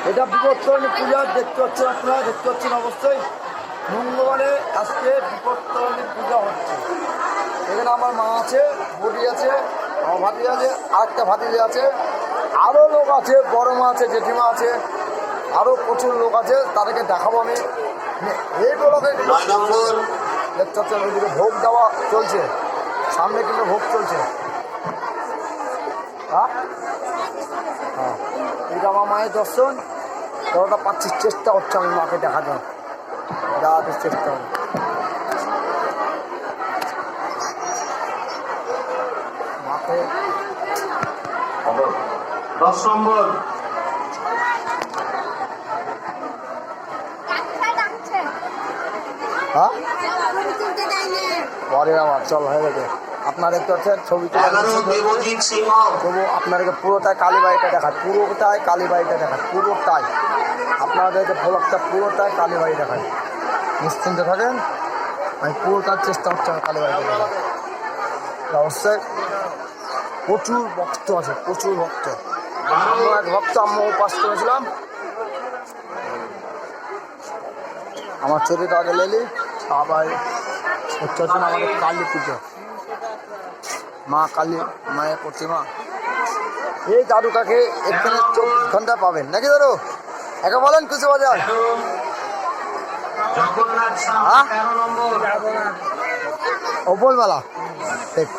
এটা বিপত্তরণী পূজা দেখতে পাচ্ছেন, আপনারা দেখতে পাচ্ছেন অবশ্যই। মঙ্গলবারে আজকে বিপত্তরণী পূজা হচ্ছে। এখানে আমার মা আছে, বডি আছে, আমার ভাতি আছে, আরেকটা ভাতিজি আছে, আরও লোক আছে, বড় মা আছে, জেঠিমা আছে, আরও প্রচুর লোক আছে। তাদেরকে দেখাবো আমি। এই ব্লকে দেখতে পাচ্ছেন ওইদিকে ভোগ দেওয়া চলছে, সামনে কিন্তু ভোগ চলছে। হ্যাঁ, এটা আমার মায়ের দর্শন। যতটা পাচ্ছি চেষ্টা করছে আমি মাকে দেখাতে, দেখাতে চেষ্টা করি। মাকে 10 নম্বর হ্যাঁ পরে আবার চল হয়ে গেছে। আপনারা দেখতে পাচ্ছেন ছবি তবু আপনাদেরকে পুরোটাই কালীবাড়িটা দেখায়, পুরোটাই কালীবাড়িটা দেখায়, পুরোটাই আপনাদেরকে ব্লগটা পুরোটাই কালীবাড়ি দেখায়। নিশ্চিন্তে থাকেন, আমি পুরোটার চেষ্টা হচ্ছে আমার কালীবাড়িটা দেখায়। অবশ্যই প্রচুর ভক্ত আছে, প্রচুর ভক্ত। এক ভক্ত আমি উপাস করেছিলাম, আমার ছবিটা আগে লেলি। আবার হচ্ছে আমাদের কালী পুজো, মা কালী মায়ের প্রতিমা। এই দাদুটাকে এখানে 24 ঘন্টা পাবেন নাকি দাদু? একে বলেন কিছু বাজার ওপরবেলা ঠিক।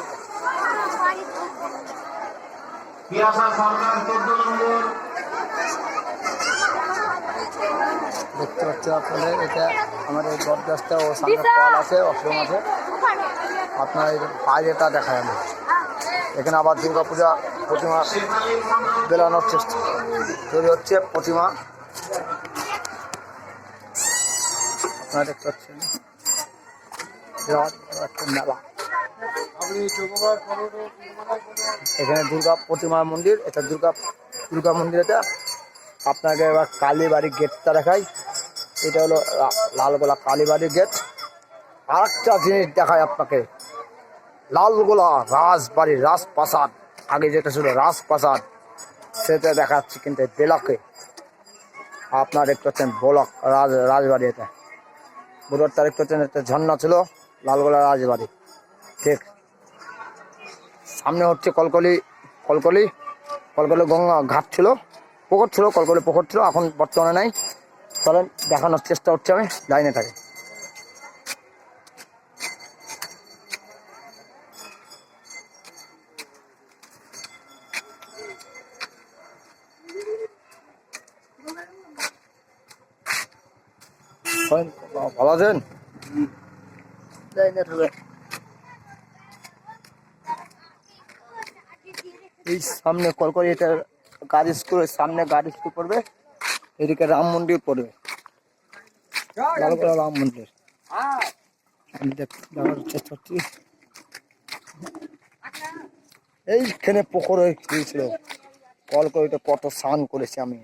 দেখতে পাচ্ছেন আপনাদের, এটা আমাদের বটগাছটা ও সামনে ফল আছে, অশ্রম আছে। আপনার এই বাইরেটা দেখা যাবে। এখানে আবার দুর্গা পূজা প্রতিমা বেলানোর চেষ্টা তৈরি হচ্ছে। প্রতিমা আপনারা দেখতে পাচ্ছেন, মেলা। এখানে দুর্গা প্রতিমার মন্দির, এটা দুর্গা মন্দির। এটা আপনাকে এবার কালীবাড়ির গেটটা দেখাই। এটা হলো লালগোলা কালীবাড়ির গেট। আর একটা জিনিস দেখায় আপনাকে, লালগোলা রাজবাড়ির রাজপ্রাসাদ, আগে যেটা ছিল রাজপ্রাসাদ, সেটা দেখাচ্ছি কিন্তু বেলাকে। আপনারা দেখতে পাচ্ছেন ব্লক রাজবাড়ি। এটা বুধবার তারিখ পাচ্ছেন, একটা ঝর্ণা ছিল লালগোলা রাজবাড়ি। ঠিক সামনে হচ্ছে কলকলি গঙ্গা ঘাট ছিল, পুকুর ছিল, কলকলি পুকুর ছিল, এখন বর্তমানে নাই। চলেন দেখানোর চেষ্টা হচ্ছে আমি লাইনে থাকি। ভালো আছেন? এই সামনে কলকলি, এটা গার্লস স্কুলের সামনে গার্লস স্কুল পড়বে, এদিকে রাম মন্দির পড়বে, লালগোলা রাম মন্দির। আমি দেখার চেষ্টা করছি। এইখানে পুকুর হয়েছিল, কলকলিতে কত স্নান করেছি আমি,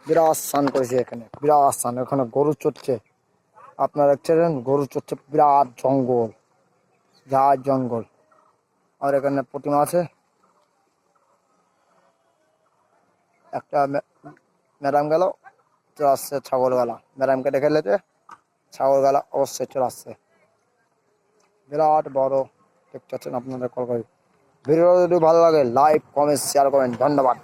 বিরাট স্নান করেছি এখানে, বিরাট স্নান। এখানে গরু চড়ছে, আপনারা দেখছেন গরু চড়ছে, বিরাট জঙ্গল, যা জঙ্গল। আর এখানে প্রতিমা আছে, একটা ম্যাডাম গেল, চলে আসছে ছাগলওয়ালা। ম্যাডামকে দেখে লেতে ছাগলওয়ালা অবশ্যই চলে আসছে, বিরাট বড়। দেখতে পাচ্ছেন আপনাদের কলকাতা। ভিডিও যদি ভালো লাগে লাইক কমেন্ট শেয়ার করেন, ধন্যবাদ।